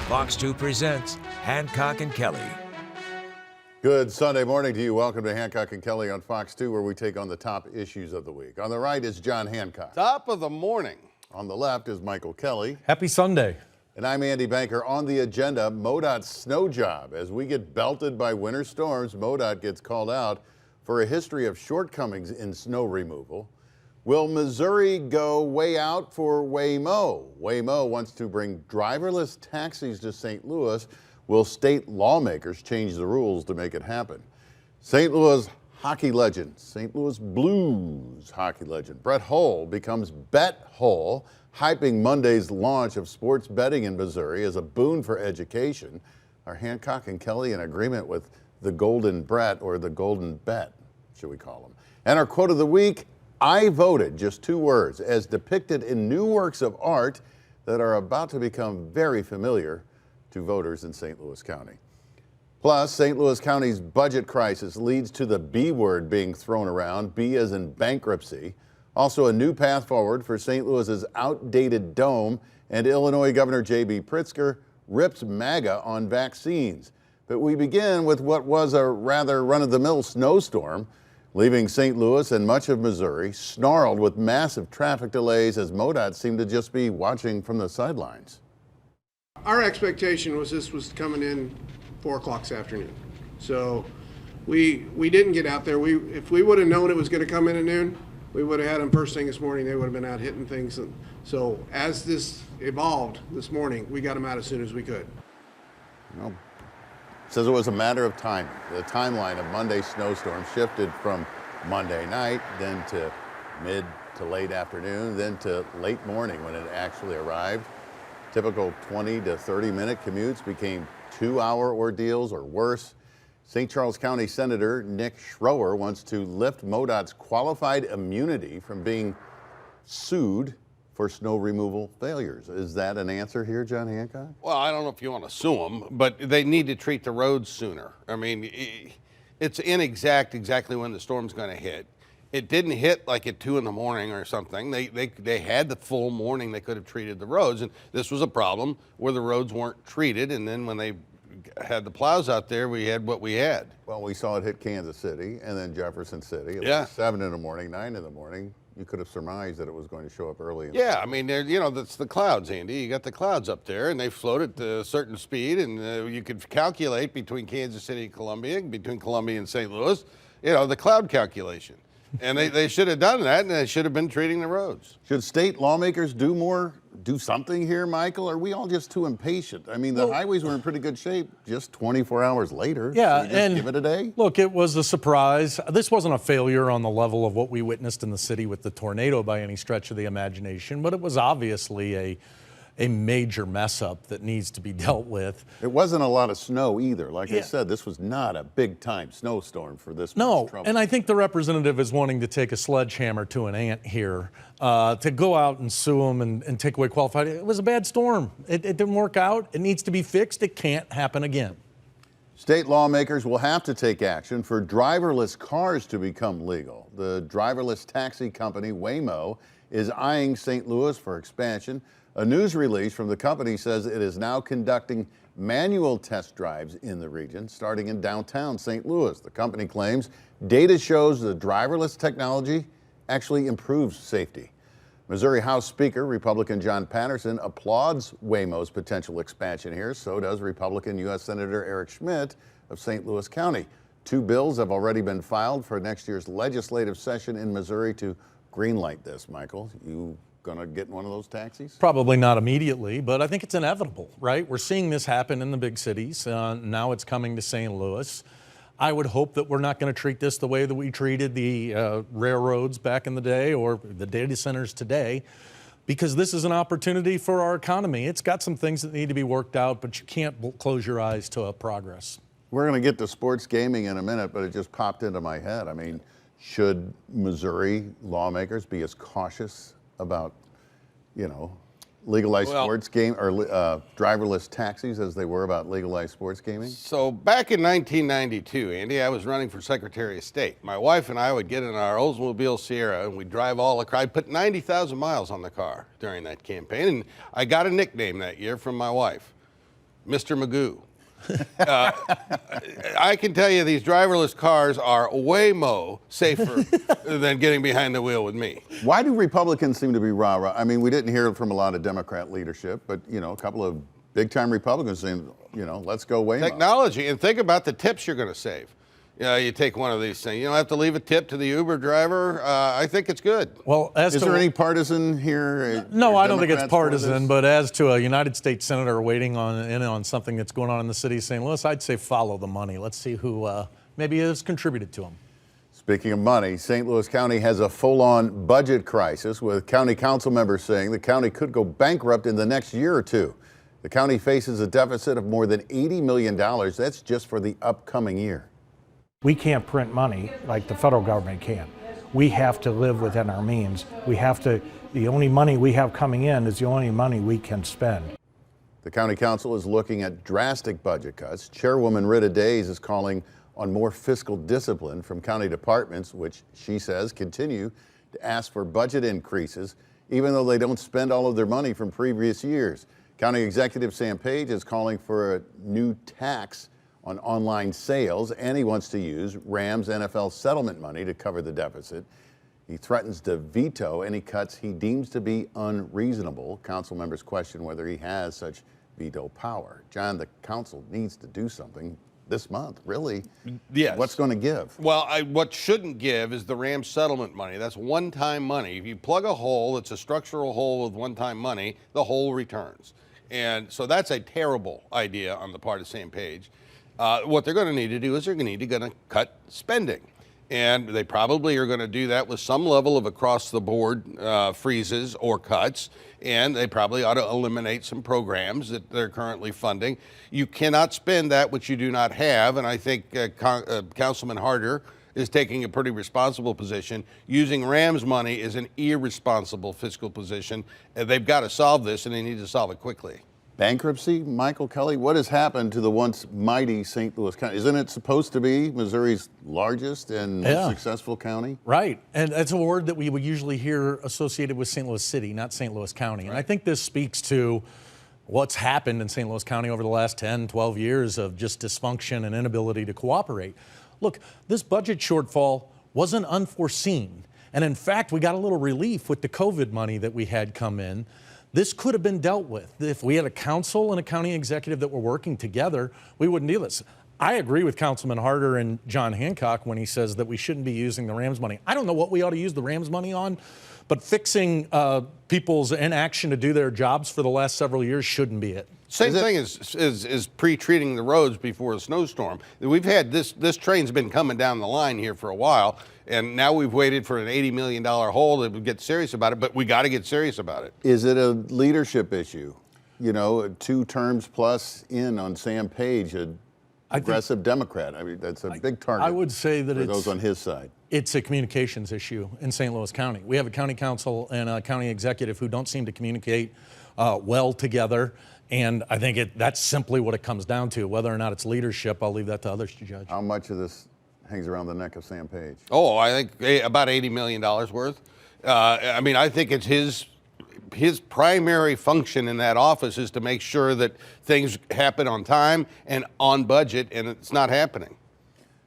Fox 2 presents Hancock and Kelly. Good Sunday morning to you. Welcome to Hancock and Kelly on Fox 2, where we take on the top issues of the week. On the right is John Hancock. Top of the morning. On the left is Michael Kelly. Happy Sunday. And I'm Andy Banker. On the agenda, MoDOT's snow job. As we get belted by winter storms, MoDOT gets called out for a history of shortcomings in snow removal. Will Missouri go way out for Waymo? Waymo wants to bring driverless taxis to St. Louis. Will state lawmakers change the rules to make it happen? St. Louis hockey legend, St. Louis Blues hockey legend, Brett Hull becomes Bet Hull, hyping Monday's launch of sports betting in Missouri as a boon for education. Are Hancock and Kelly in agreement with the Golden Brett, or the Golden Bet, should we call them? And our quote of the week, I voted, just 2 words, as depicted in new works of art that are about to become very familiar to voters in St. Louis County. Plus, St. Louis County's budget crisis leads to the B word being thrown around, B as in bankruptcy. Also, a new path forward for St. Louis's outdated dome, and Illinois Governor J.B. Pritzker rips MAGA on vaccines. But we begin with what was a rather run-of-the-mill snowstorm, leaving St. Louis and much of Missouri snarled with massive traffic delays as MoDOT seemed to just be watching from the sidelines. Our expectation was this was coming in 4 o'clock this afternoon. So we didn't get out there. If we would have known it was going to come in at noon, we would have had them first thing this morning. They would have been out hitting things. And so as this evolved this morning, we got them out as soon as we could. Well, says it was a matter of time. The timeline of Monday's snowstorm shifted from Monday night, then to mid to late afternoon, then to late morning when it actually arrived. Typical 20 to 30 minute commutes became 2-hour ordeals or worse. St. Charles County Senator Nick Schroer wants to lift MoDOT's qualified immunity from being sued for snow removal failures. Is that an answer here, John Hancock? Well, I don't know if you want to sue them, but they need to treat the roads sooner. I mean, it's inexact exactly when the storm's going to hit. It didn't hit like at 2 in the morning or something. They had the full morning they could have treated the roads, and this was a problem where the roads weren't treated, and then when they had the plows out there, we had what we had. Well, we saw it hit Kansas City and then Jefferson City. It was 7 in the morning, 9 in the morning. You could have surmised that it was going to show up early. Yeah, I mean, that's the clouds, Andy. You got the clouds up there, and they float at a certain speed, and you could calculate between Kansas City and Columbia, between Columbia and St. Louis, the cloud calculation. And they should have done that, and they should have been treating the roads. Should state lawmakers do something here, Michael? Are we all just too impatient? I mean, the highways were in pretty good shape just 24 hours later. Yeah, so and give it a day? Look, it was a surprise. This wasn't a failure on the level of what we witnessed in the city with the tornado by any stretch of the imagination, but it was obviously a major mess up that needs to be dealt with. It wasn't a lot of snow either. Like I said, this was not a big time snowstorm for this much trouble. And I think the representative is wanting to take a sledgehammer to an ant here, to go out and sue them and take away qualified. It was a bad storm. It didn't work out. It needs to be fixed. It can't happen again. State lawmakers will have to take action for driverless cars to become legal. The driverless taxi company Waymo is eyeing St. Louis for expansion. A news release from the company says it is now conducting manual test drives in the region, starting in downtown St. Louis. The company claims data shows the driverless technology actually improves safety. Missouri House Speaker, Republican John Patterson, applauds Waymo's potential expansion here. So does Republican U.S. Senator Eric Schmitt of St. Louis County. 2 bills have already been filed for next year's legislative session in Missouri to greenlight this. Michael, you going to get one of those taxis? Probably not immediately, but I think it's inevitable, right? We're seeing this happen in the big cities. Now it's coming to St. Louis. I would hope that we're not going to treat this the way that we treated the railroads back in the day or the data centers today, because this is an opportunity for our economy. It's got some things that need to be worked out, but you can't close your eyes to progress. We're going to get to sports gaming in a minute, but it just popped into my head. I mean, should Missouri lawmakers be as cautious about, legalized sports game or driverless taxis as they were about legalized sports gaming? So back in 1992, Andy, I was running for Secretary of State. My wife and I would get in our Oldsmobile Sierra and we'd drive all across. I put 90,000 miles on the car during that campaign, and I got a nickname that year from my wife. Mr. Magoo. I can tell you these driverless cars are way safer than getting behind the wheel with me. Why do Republicans seem to be rah-rah? I mean, we didn't hear it from a lot of Democrat leadership, but, you know, a couple of big-time Republicans saying, you know, let's go Waymo. Technology, and think about the tips you're going to save. You take one of these things. You don't have to leave a tip to the Uber driver. I think it's good. Well, Is there any partisan here? No, I don't think it's Democrats for partisan, this? but as to a United States senator waiting on something that's going on in the city of St. Louis, I'd say follow the money. Let's see who maybe has contributed to them. Speaking of money, St. Louis County has a full-on budget crisis, with county council members saying the county could go bankrupt in the next year or two. The county faces a deficit of more than $80 million. That's just for the upcoming year. We can't print money like the federal government can. We have to live within our means. The only money we have coming in is the only money we can spend. The county council is looking at drastic budget cuts. Chairwoman Rita Days is calling on more fiscal discipline from county departments, which she says continue to ask for budget increases, even though they don't spend all of their money from previous years. County Executive Sam Page is calling for a new tax on online sales, and he wants to use Rams NFL settlement money to cover the deficit. He threatens to veto any cuts he deems to be unreasonable. Council members question whether he has such veto power. John, the council needs to do something this month, really. Yes. What's going to give? Well, what shouldn't give is the Rams settlement money. That's one-time money. If you plug a hole, it's a structural hole with one-time money, the hole returns. And so that's a terrible idea on the part of Sam Page. What they're going to need to do is they're going to cut spending. And they probably are going to do that with some level of across-the-board freezes or cuts. And they probably ought to eliminate some programs that they're currently funding. You cannot spend that which you do not have. And I think Councilman Harder is taking a pretty responsible position. Using Rams money is an irresponsible fiscal position. They've got to solve this, and they need to solve it quickly. Bankruptcy, Michael Kelly? What has happened to the once mighty St. Louis County? Isn't it supposed to be Missouri's largest and most successful county? Right, and that's a word that we would usually hear associated with St. Louis City, not St. Louis County. Right. And I think this speaks to what's happened in St. Louis County over the last 10, 12 years of just dysfunction and inability to cooperate. Look, this budget shortfall wasn't unforeseen. And in fact, we got a little relief with the COVID money that we had come in. This could have been dealt with. If we had a council and a county executive that were working together, we wouldn't do this. I agree with Councilman Harder and John Hancock when he says that we shouldn't be using the Rams money. I don't know what we ought to use the Rams money on, but fixing people's inaction to do their jobs for the last several years shouldn't be it. Same thing is pre-treating the roads before a snowstorm. We've had this train's been coming down the line here for a while, and now we've waited for an $80 million hole to get serious about it, but we got to get serious about it. Is it a leadership issue? You know, 2 terms plus in on Sam Page, a progressive Democrat. I mean, that's a big target. I would say that for those on his side. It's a communications issue in St. Louis County. We have a county council and a county executive who don't seem to communicate well together. And I think that's simply what it comes down to. Whether or not it's leadership, I'll leave that to others to judge. How much of this hangs around the neck of Sam Page? Oh, I think about $80 million worth. I mean, I think it's his primary function in that office is to make sure that things happen on time and on budget, and it's not happening.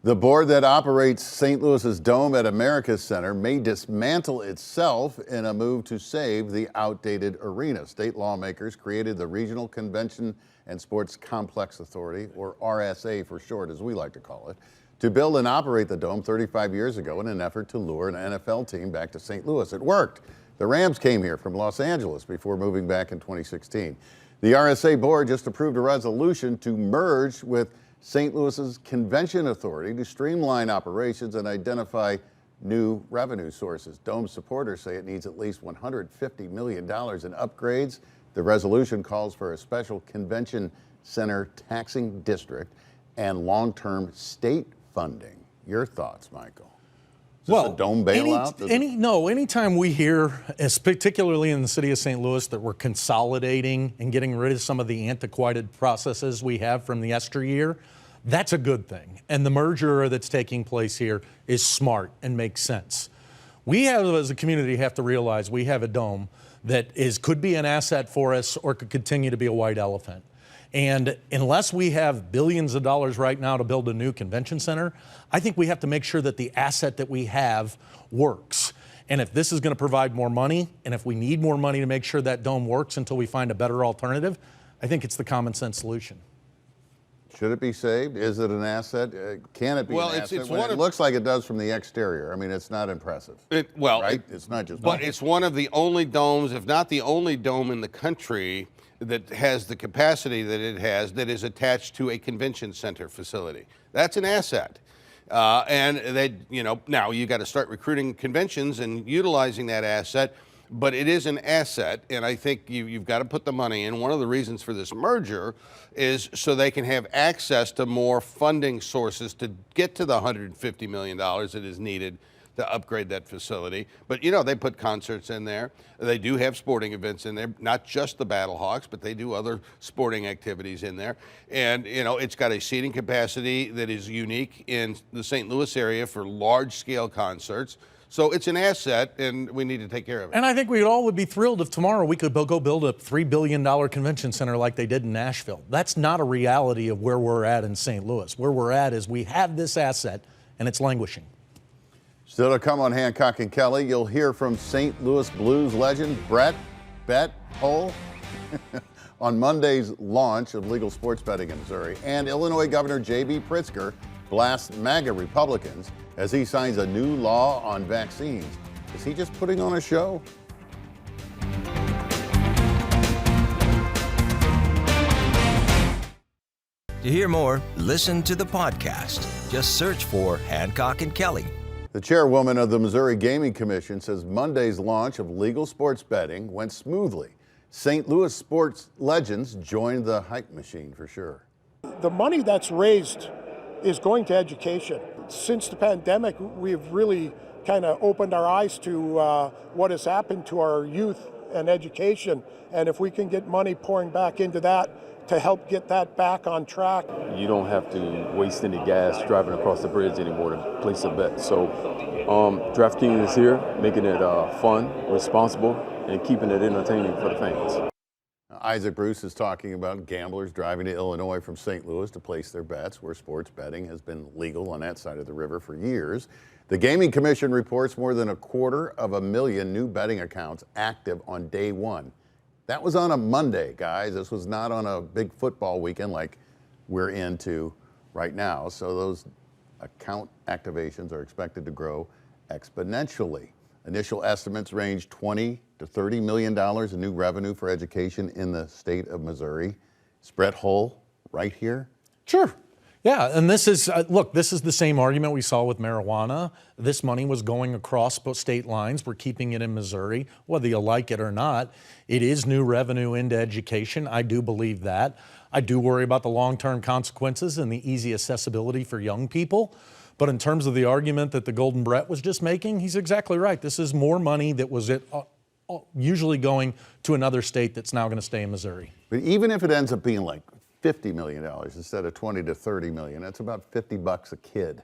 The board that operates St. Louis's Dome at America's Center may dismantle itself in a move to save the outdated arena. State lawmakers created the Regional Convention and Sports Complex Authority, or RSA for short, as we like to call it, to build and operate the Dome 35 years ago in an effort to lure an NFL team back to St. Louis. It worked. The Rams came here from Los Angeles before moving back in 2016. The RSA board just approved a resolution to merge with St. Louis's Convention Authority to streamline operations and identify new revenue sources. Dome supporters say it needs at least $150 million in upgrades. The resolution calls for a special convention center taxing district and long-term state funding. Your thoughts, Michael? Is this a Dome bailout? Anytime we hear, particularly in the city of St. Louis, that we're consolidating and getting rid of some of the antiquated processes we have from the yesteryear, that's a good thing. And the merger that's taking place here is smart and makes sense. We have, as a community, have to realize we have a dome that could be an asset for us or could continue to be a white elephant. And unless we have billions of dollars right now to build a new convention center, I think we have to make sure that the asset that we have works. And if this is going to provide more money, and if we need more money to make sure that dome works until we find a better alternative, I think it's the common sense solution. Should it be saved? Is it an asset? Can it be Well, an it's asset? one It of- looks like it does from the exterior. I mean, it's not impressive. Right? It's not just. But it's one of the only domes, if not the only dome in the country that has the capacity that it has that is attached to a convention center facility. That's an asset. And they, now you got to start recruiting conventions and utilizing that asset, but it is an asset, and I think you've got to put the money in. One of the reasons for this merger is so they can have access to more funding sources to get to the $150 million that is needed to upgrade that facility. But they put concerts in there. They do have sporting events in there, not just the Battlehawks, but they do other sporting activities in there. And it's got a seating capacity that is unique in the St. Louis area for large scale concerts. So it's an asset, and we need to take care of it. And I think we all would be thrilled if tomorrow we could go build a $3 billion convention center like they did in Nashville. That's not a reality of where we're at in St. Louis. Where we're at is we have this asset, and it's languishing. Still to come on Hancock and Kelly, you'll hear from St. Louis Blues legend Brett Hull on Monday's launch of legal sports betting in Missouri. And Illinois Governor J.B. Pritzker blasts MAGA Republicans as he signs a new law on vaccines. Is he just putting on a show? To hear more, listen to the podcast. Just search for Hancock and Kelly. The chairwoman of the Missouri Gaming Commission says Monday's launch of legal sports betting went smoothly. St. Louis sports legends joined the hype machine for sure. The money that's raised is going to education. Since the pandemic, we've really kind of opened our eyes to what has happened to our youth and education. And if we can get money pouring back into that to help get that back on track. You don't have to waste any gas driving across the bridge anymore to place a bet. So DraftKings is here, making it fun, responsible, and keeping it entertaining for the fans. Isaac Bruce is talking about gamblers driving to Illinois from St. Louis to place their bets, where sports betting has been legal on that side of the river for years. The Gaming Commission reports more than 250,000 new betting accounts active on day one. That was on a Monday, guys. This was not on a big football weekend like we're into right now. So those account activations are expected to grow exponentially. Initial estimates range $20 to $30 million in new revenue for education in the state of Missouri. Is Brett Hull right here? Sure. Yeah, and this is, look, this is the same argument we saw with marijuana. This money was going across state lines. We're keeping it in Missouri, whether you like it or not. It is new revenue into education. I do believe that. I do worry about the long-term consequences and the easy accessibility for young people. But in terms of the argument that the Golden Brett was just making, he's exactly right. This is more money that was usually going to another state that's now going to stay in Missouri. But even if it ends up being like $50 million instead of $20 to $30 million, that's about $50 a kid,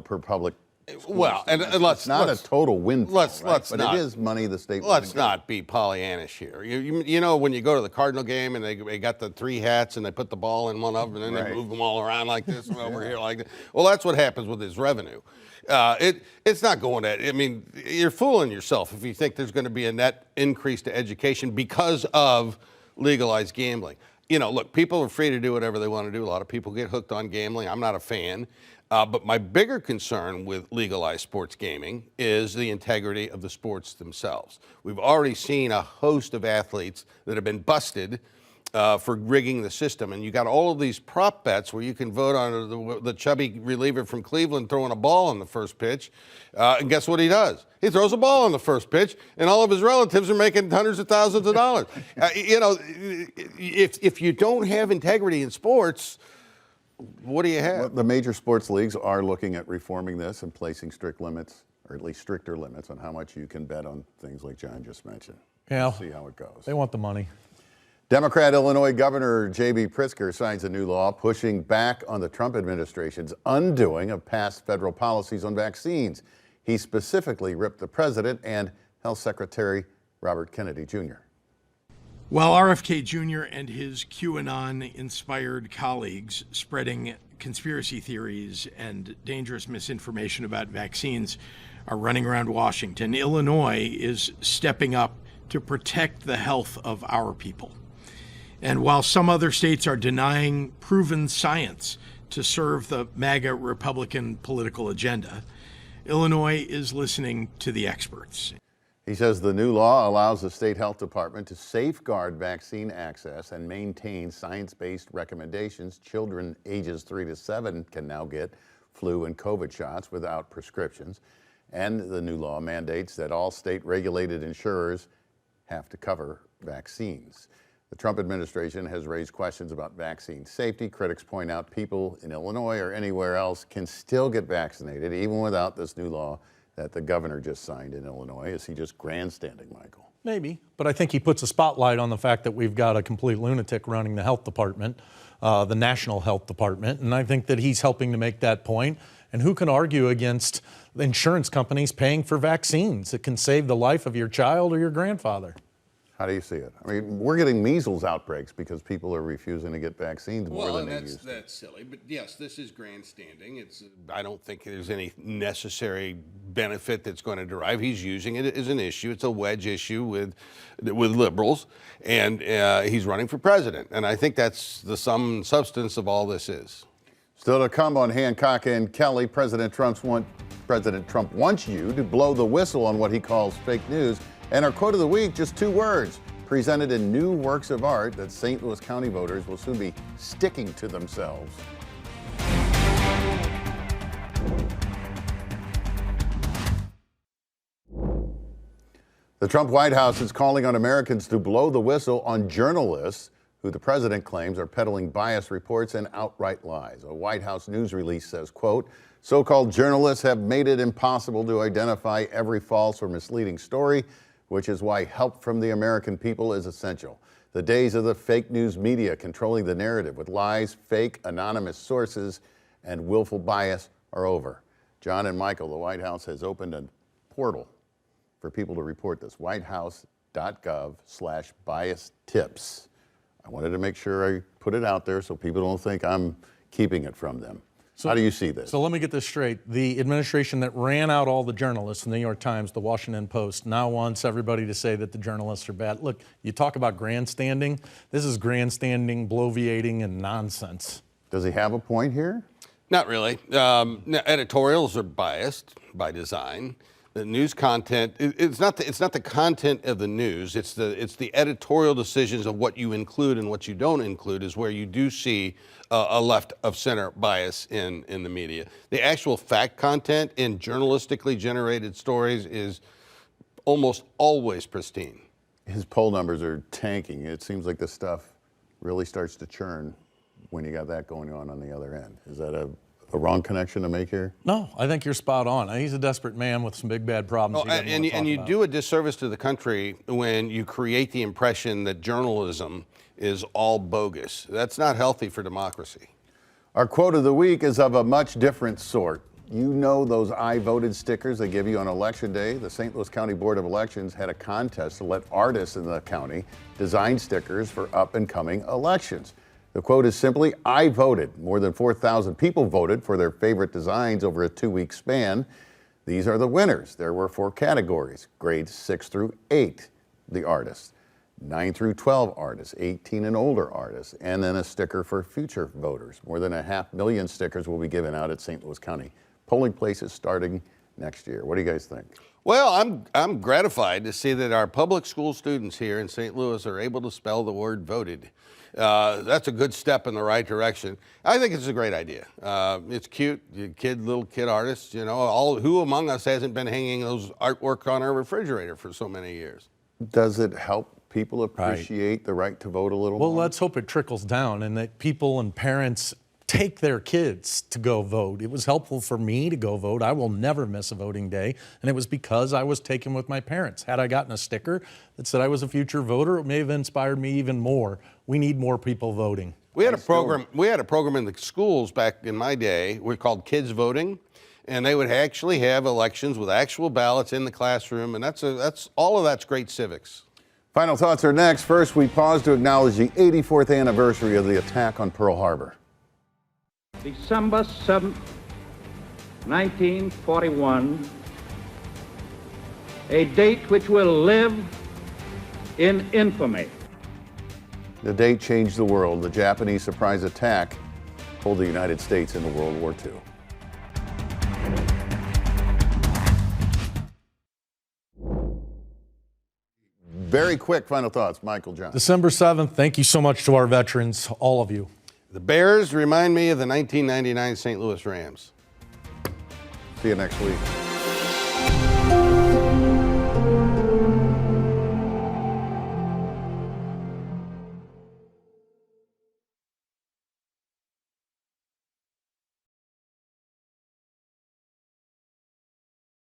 per public school. Well, and it's not a total windfall, let's but not, it is money the state. Let's not be Pollyannish here. You know when you go to the Cardinal game and they got the three hats and they put the ball in one of them and then they move them all around like this and over here like that. Well, that's what happens with his revenue. It's not going to. I mean, you're fooling yourself if you think there's going to be a net increase to education because of legalized gambling. Look, people are free to do whatever they want to do. A lot of people get hooked on gambling. I'm not a fan. But my bigger concern with legalized sports gaming is the integrity of the sports themselves. We've already seen a host of athletes that have been busted for rigging the system. And you got all of these prop bets where you can vote on the chubby reliever from Cleveland throwing a ball on the first pitch. And guess what he does? He throws a ball on the first pitch, and all of his relatives are making hundreds of thousands of dollars. If you don't have integrity in sports, what do you have? Well, the major sports leagues are looking at reforming this and placing strict limits, or at least stricter limits, on how much you can bet on things like John just mentioned. Yeah, We'll see how it goes. They want the money. Democrat Illinois Governor J.B. Pritzker signs a new law pushing back on the Trump administration's undoing of past federal policies on vaccines. He specifically ripped the president and Health Secretary Robert Kennedy Jr. While RFK Jr. and his QAnon-inspired colleagues spreading conspiracy theories and dangerous misinformation about vaccines are running around Washington, Illinois is stepping up to protect the health of our people. And while some other states are denying proven science to serve the MAGA Republican political agenda, Illinois is listening to the experts. He says the new law allows the state health department to safeguard vaccine access and maintain science-based recommendations. Children ages 3 to 7 can now get flu and COVID shots without prescriptions. And the new law mandates that all state-regulated insurers have to cover vaccines. The Trump administration has raised questions about vaccine safety. Critics point out people in Illinois or anywhere else can still get vaccinated even without this new law that the governor just signed in Illinois. Is he just grandstanding, Michael? Maybe, but I think he puts a spotlight on the fact that we've got a complete lunatic running the health department, the national health department, and I think that he's helping to make that point. And who can argue against the insurance companies paying for vaccines that can save the life of your child or your grandfather? How do you see it? I mean, we're getting measles outbreaks because people are refusing to get vaccines more than they used to. That's silly. But yes, this is grandstanding. I don't think there's any necessary benefit that's going to derive. He's using it as an issue. It's a wedge issue with liberals, and he's running for president. And I think that's the sum and substance of all this is. Still to come on Hancock and Kelly, President Trump wants you to blow the whistle on what he calls fake news. And our quote of the week, just 2 words, presented in new works of art that St. Louis County voters will soon be sticking to themselves. The Trump White House is calling on Americans to blow the whistle on journalists who the president claims are peddling biased reports and outright lies. A White House news release says, quote, so-called journalists have made it impossible to identify every false or misleading story, which is why help from the American people is essential. The days of the fake news media controlling the narrative with lies, fake, anonymous sources, and willful bias are over. John and Michael, the White House has opened a portal for people to report this, whitehouse.gov/bias tips. I wanted to make sure I put it out there so people don't think I'm keeping it from them. How do you see this? So let me get this straight. The administration that ran out all the journalists, the New York Times, the Washington Post, now wants everybody to say that the journalists are bad. Look, you talk about grandstanding. This is grandstanding, bloviating, and nonsense. Does he have a point here? Not really. Editorials are biased by design. The news content, it's not the content of the news, it's the editorial decisions of what you include and what you don't include is where you do see a left of center bias in the media. The actual fact content in journalistically generated stories is almost always pristine. His poll numbers are tanking. It seems like this stuff really starts to churn when you got that going on the other end. Is that a wrong connection to make here? No, I think you're spot on. He's a desperate man with some big bad problems. And you do a disservice to the country when you create the impression that journalism is all bogus. That's not healthy for democracy. Our quote of the week is of a much different sort. You know those I voted stickers they give you on election day? The St. Louis County Board of Elections had a contest to let artists in the county design stickers for up and coming elections. The quote is simply, I voted. More than 4,000 people voted for their favorite designs over a 2-week span. These are the winners. There were 4 categories, grades 6 through 8, the artists, 9 through 12 artists, 18 and older artists, and then a sticker for future voters. More than 500,000 stickers will be given out at St. Louis County polling places starting next year. What do you guys think? Well, I'm gratified to see that our public school students here in St. Louis are able to spell the word voted. That's a good step in the right direction. I think it's a great idea. It's cute. Little kid artists, you know, who among us hasn't been hanging those artwork on our refrigerator for so many years? Does it help people appreciate the right to vote a little more? Well, let's hope it trickles down and that people and parents take their kids to go vote. It was helpful for me to go vote. I will never miss a voting day, and it was because I was taken with my parents. Had I gotten a sticker that said I was a future voter, it may have inspired me even more. We need more people voting. We had a program in the schools back in my day. We called Kids Voting, and they would actually have elections with actual ballots in the classroom, and that's all of that's great civics. Final thoughts are next. First, we pause to acknowledge the 84th anniversary of the attack on Pearl Harbor. December 7th, 1941, a date which will live in infamy. The date changed the world. The Japanese surprise attack pulled the United States into World War II. Very quick final thoughts, Michael John. December 7th, thank you so much to our veterans, all of you. The Bears remind me of the 1999 St. Louis Rams. See you next week.